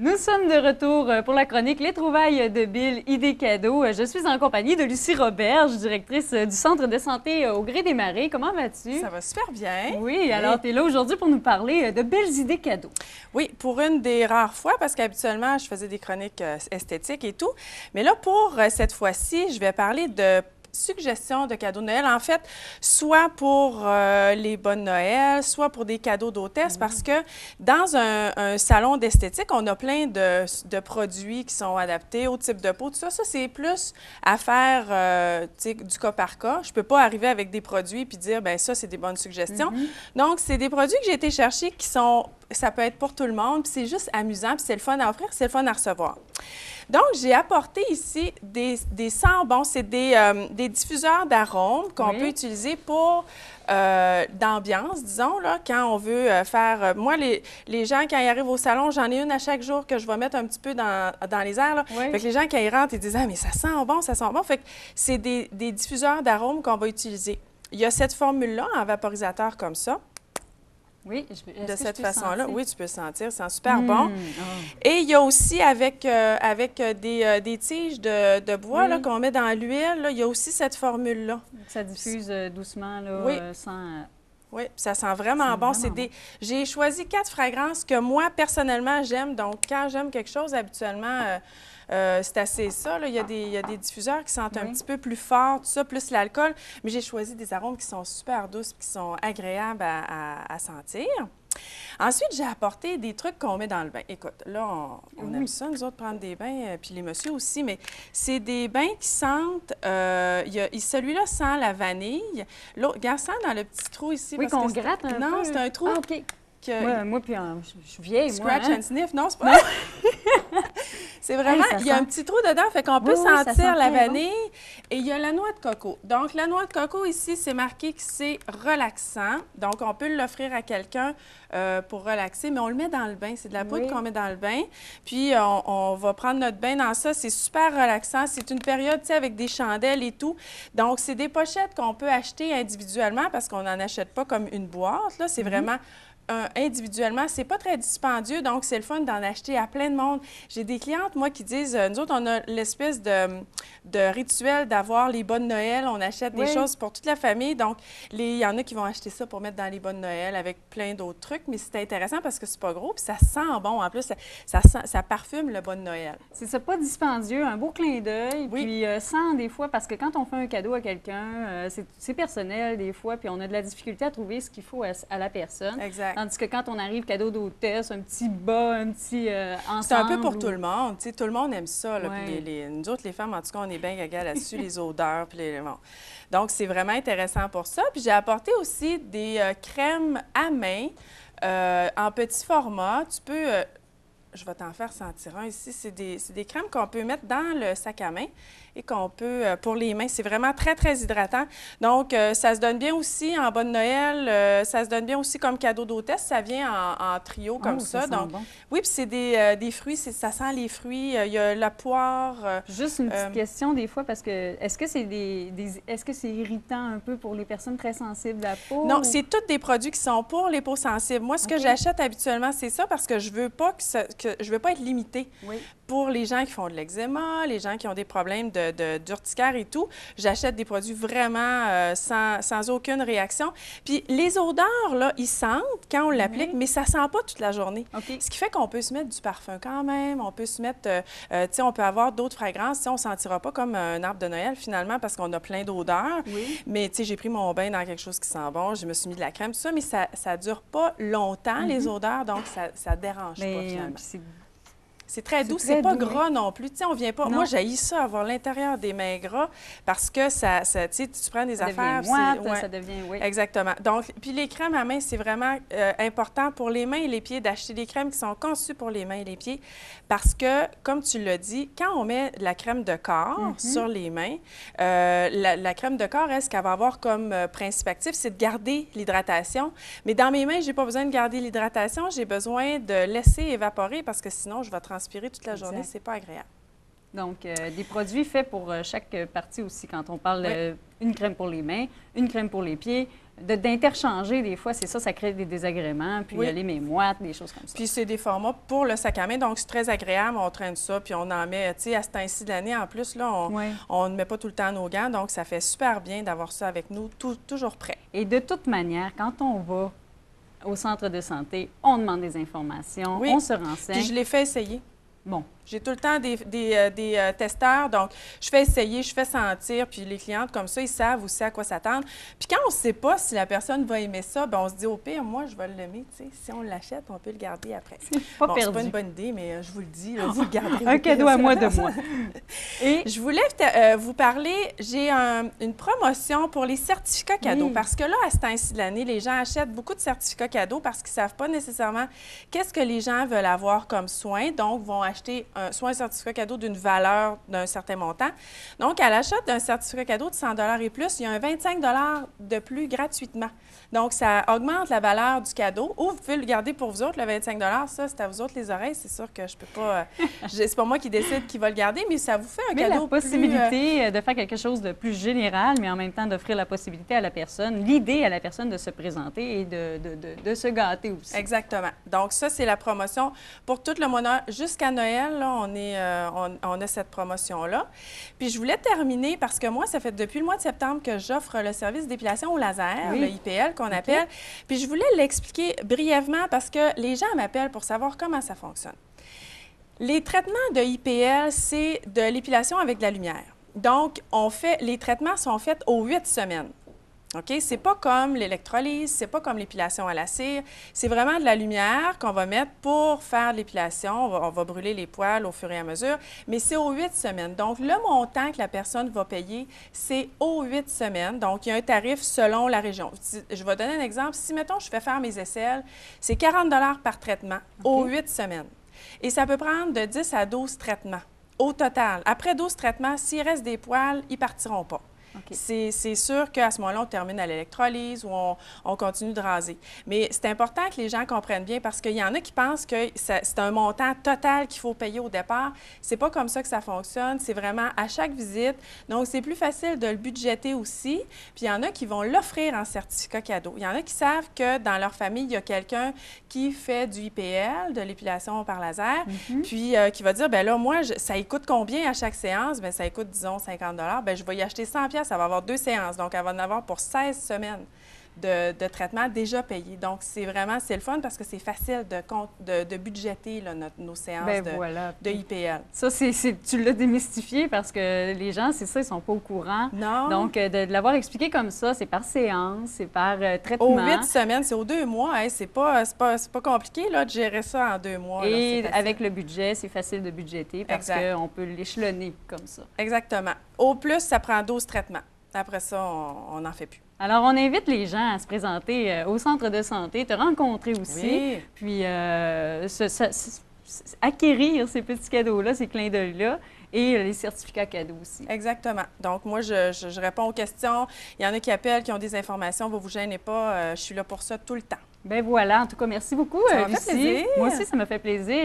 Nous sommes de retour pour la chronique Les trouvailles de Bill, idées cadeaux. Je suis en compagnie de Lucie Roberge, directrice du Centre de santé au Gré des Marais. Comment vas-tu? Ça va super bien. Oui, alors tu es là aujourd'hui pour nous parler de belles idées cadeaux. Oui, pour une des rares fois, parce qu'habituellement, je faisais des chroniques esthétiques et tout. Mais là, pour cette fois-ci, je vais parler de suggestions de cadeaux de Noël, en fait, soit pour les bonnes Noël, soit pour des cadeaux d'hôtesse, parce que dans un salon d'esthétique, on a plein de produits qui sont adaptés au type de peau, tout ça. Ça, c'est plus à faire du cas par cas. Je ne peux pas arriver avec des produits puis dire, bien, ça, c'est des bonnes suggestions. Donc, c'est des produits que j'ai été chercher qui sont, ça peut être pour tout le monde, puis c'est juste amusant, puis c'est le fun à offrir, c'est le fun à recevoir. Donc, j'ai apporté ici des sambons. C'est des diffuseurs d'arômes qu'on peut utiliser pour d'ambiance, disons, là, quand on veut faire... moi, les gens, quand ils arrivent au salon, j'en ai une à chaque jour que je vais mettre un petit peu dans les airs. Là. Fait que les gens, quand ils rentrent, ils disent « Ah, mais ça sent bon, ça sent bon! » Fait que c'est des diffuseurs d'arômes qu'on va utiliser. Il y a cette formule-là en vaporisateur comme ça. Oui, de cette façon-là. Oui, tu peux le sentir, ça sent super bon. Et il y a aussi avec des tiges de bois là, qu'on met dans l'huile, il y a aussi cette formule-là. Ça diffuse doucement, là, sans... Oui, ça sent vraiment bon. J'ai choisi 4 fragrances que moi, personnellement, j'aime. Donc, quand j'aime quelque chose, habituellement, c'est assez ça. Là. Il y a des diffuseurs qui sentent un petit peu plus fort, tout ça, plus l'alcool. Mais j'ai choisi des arômes qui sont super douces, qui sont agréables à sentir. Ensuite, j'ai apporté des trucs qu'on met dans le bain. Écoute, là, on aime ça, nous autres, prendre des bains, puis les messieurs aussi, mais c'est des bains qui sentent... celui-là sent la vanille. L'autre, regarde, sent dans le petit trou ici. Oui, qu'on gratte un peu. Non, c'est un trou... Ah, OK. Moi, puis je suis vieille, Scratch moi. and sniff, non, c'est pas... C'est vraiment, il y a un petit trou dedans, fait qu'on peut sentir la vanille. Et il y a la noix de coco. Donc, la noix de coco, ici, c'est marqué que c'est relaxant. Donc, on peut l'offrir à quelqu'un pour relaxer, mais on le met dans le bain. C'est de la poudre qu'on met dans le bain. Puis, on va prendre notre bain dans ça. C'est super relaxant. C'est une période, tu sais, avec des chandelles et tout. Donc, c'est des pochettes qu'on peut acheter individuellement parce qu'on n'en achète pas comme une boîte. Là, c'est vraiment... individuellement, c'est pas très dispendieux, donc c'est le fun d'en acheter à plein de monde. J'ai des clientes, moi, qui disent, nous autres, on a l'espèce de rituel d'avoir les bonnes Noël, on achète des choses pour toute la famille, donc il y en a qui vont acheter ça pour mettre dans les bonnes Noël avec plein d'autres trucs, mais c'est intéressant parce que c'est pas gros, puis ça sent bon. En plus, ça parfume le bonne Noël. C'est ça, pas dispendieux, un beau clin d'œil, puis sans des fois, parce que quand on fait un cadeau à quelqu'un, c'est personnel des fois, puis on a de la difficulté à trouver ce qu'il faut à la personne. Exact. Tandis que quand on arrive cadeau d'hôtesse, un petit bas, un petit ensemble... C'est un peu pour tout le monde. Tu sais, tout le monde aime ça. Là, puis nous autres, les femmes, en tout cas, on est bien gaga là-dessus, les odeurs. Puis bon. Donc, c'est vraiment intéressant pour ça. Puis j'ai apporté aussi des crèmes à main en petit format. Tu peux... je vais t'en faire sentir un ici. C'est des crèmes qu'on peut mettre dans le sac à main et qu'on peut, pour les mains, c'est vraiment très, très hydratant. Donc, ça se donne bien aussi en bonne Noël. Ça se donne bien aussi comme cadeau d'hôtesse. Ça vient en trio comme ça. Donc, bon. Oui, puis c'est des fruits. Ça sent les fruits. Il y a la poire. Juste une petite question des fois, parce que est-ce que c'est est-ce que c'est irritant un peu pour les personnes très sensibles à la peau? Non, c'est tous des produits qui sont pour les peaux sensibles. Moi, ce que j'achète habituellement, c'est ça parce que je veux pas je veux pas être limitée. Pour les gens qui font de l'eczéma, les gens qui ont des problèmes d'urticaire et tout, j'achète des produits vraiment sans aucune réaction. Puis les odeurs, là, ils sentent quand on l'applique, mais ça sent pas toute la journée. Ce qui fait qu'on peut se mettre du parfum quand même, on peut se mettre, tu sais, on peut avoir d'autres fragrances, tu sais, on ne sentira pas comme un arbre de Noël finalement parce qu'on a plein d'odeurs. Mais tu sais, j'ai pris mon bain dans quelque chose qui sent bon, je me suis mis de la crème, tout ça, mais ça ne dure pas longtemps, les odeurs, donc ça dérange pas finalement. C'est très doux, c'est pas gras non plus. Tu sais, on vient pas... Moi, j'haïs ça, avoir l'intérieur des mains gras, parce que tu sais, tu prends des affaires... Ça devient, Exactement. Donc, puis les crèmes à main, c'est vraiment important pour les mains et les pieds, d'acheter des crèmes qui sont conçues pour les mains et les pieds, parce que, comme tu l'as dit, quand on met de la crème de corps sur les mains, la crème de corps, ce qu'elle va avoir comme principe actif, c'est de garder l'hydratation. Mais dans mes mains, j'ai pas besoin de garder l'hydratation, j'ai besoin de laisser évaporer, parce que sinon, je vais transpirer toute la journée, c'est pas agréable. Donc, des produits faits pour chaque partie aussi, quand on parle une crème pour les mains, une crème pour les pieds, d'interchanger des fois, c'est ça, ça crée des désagréments, puis les mémoires, des choses comme ça. Puis c'est des formats pour le sac à main, donc c'est très agréable, on traîne ça, puis on en met, tu sais, à ce temps-ci de l'année, en plus, là, on ne met pas tout le temps nos gants, donc ça fait super bien d'avoir ça avec nous, toujours prêt. Et de toute manière, quand on va au centre de santé, on demande des informations, on se renseigne. Puis je l'ai fait essayer. Bon. J'ai tout le temps des testeurs, donc je fais essayer, je fais sentir, puis les clientes comme ça, ils savent aussi à quoi s'attendre. Puis quand on ne sait pas si la personne va aimer ça, bien, on se dit au pire, moi, je vais l'aimer, tu sais. Si on l'achète, on peut le garder après. C'est pas perdu. C'est pas une bonne idée, mais je vous le dis, là, vous le garderez. Un cadeau à moi de moi. Et je voulais vous parler, j'ai une promotion pour les certificats cadeaux, parce que là, à ce temps-ci de l'année, les gens achètent beaucoup de certificats cadeaux parce qu'ils ne savent pas nécessairement qu'est-ce que les gens veulent avoir comme soin, donc vont acheter soit un certificat cadeau d'une valeur d'un certain montant. Donc, à l'achat d'un certificat cadeau de 100 et plus, il y a un 25 de plus gratuitement. Donc, ça augmente la valeur du cadeau. Ou vous pouvez le garder pour vous autres, le 25 ça, c'est à vous autres les oreilles. C'est sûr que je peux pas... c'est pas moi qui décide qui va le garder, mais ça vous fait un cadeau la possibilité de faire quelque chose de plus général, mais en même temps d'offrir la possibilité à la personne, l'idée à la personne de se présenter et de se gâter aussi. Exactement. Donc, ça, c'est la promotion pour tout le mois jusqu'à Noël. Là, on a cette promotion-là. Puis, je voulais terminer parce que moi, ça fait depuis le mois de septembre que j'offre le service d'épilation au laser, le IPL qu'on appelle. Puis, je voulais l'expliquer brièvement parce que les gens m'appellent pour savoir comment ça fonctionne. Les traitements de IPL, c'est de l'épilation avec de la lumière. Donc, les traitements sont faits aux 8 semaines. OK? C'est pas comme l'électrolyse, c'est pas comme l'épilation à la cire. C'est vraiment de la lumière qu'on va mettre pour faire de l'épilation. On va brûler les poils au fur et à mesure, mais c'est aux 8 semaines. Donc, le montant que la personne va payer, c'est aux 8 semaines. Donc, il y a un tarif selon la région. Je vais donner un exemple. Si, mettons, je fais faire mes aisselles, c'est 40 par traitement aux 8 semaines. Et ça peut prendre de 10 à 12 traitements au total. Après 12 traitements, s'il reste des poils, ils ne partiront pas. C'est sûr qu'à ce moment-là, on termine à l'électrolyse ou on continue de raser. Mais c'est important que les gens comprennent bien parce qu'il y en a qui pensent que c'est un montant total qu'il faut payer au départ. C'est pas comme ça que ça fonctionne. C'est vraiment à chaque visite. Donc, c'est plus facile de le budgéter aussi. Puis, il y en a qui vont l'offrir en certificat cadeau. Il y en a qui savent que dans leur famille, il y a quelqu'un qui fait du IPL, de l'épilation par laser, puis qui va dire, bien là, moi, ça coûte combien à chaque séance? Bien, ça coûte, disons, 50 bien, je vais y acheter 100 $. Ça va avoir 2 séances. Donc, elle va en avoir pour 16 semaines de traitement déjà payé. Donc, c'est le fun parce que c'est facile de budgéter là, nos séances de IPL. Ça, tu l'as démystifié parce que les gens, c'est ça, ils ne sont pas au courant. Non. Donc, de l'avoir expliqué comme ça, c'est par séance, c'est par traitement. Aux 8 semaines, c'est aux 2 mois. Hein, c'est pas compliqué là, de gérer ça en 2 mois. Et là, avec le budget, c'est facile de budgéter parce qu'on peut l'échelonner comme ça. Exactement. Au plus, ça prend 12 traitements. Après ça, on n'en fait plus. Alors, on invite les gens à se présenter au centre de santé, te rencontrer aussi, puis acquérir ces petits cadeaux-là, ces clins d'œil-là, et les certificats cadeaux aussi. Exactement. Donc, moi, je réponds aux questions. Il y en a qui appellent, qui ont des informations. Vous ne vous gênez pas. Je suis là pour ça tout le temps. Bien voilà. En tout cas, merci beaucoup, Ça m'a fait plaisir. Moi aussi, ça m'a fait plaisir.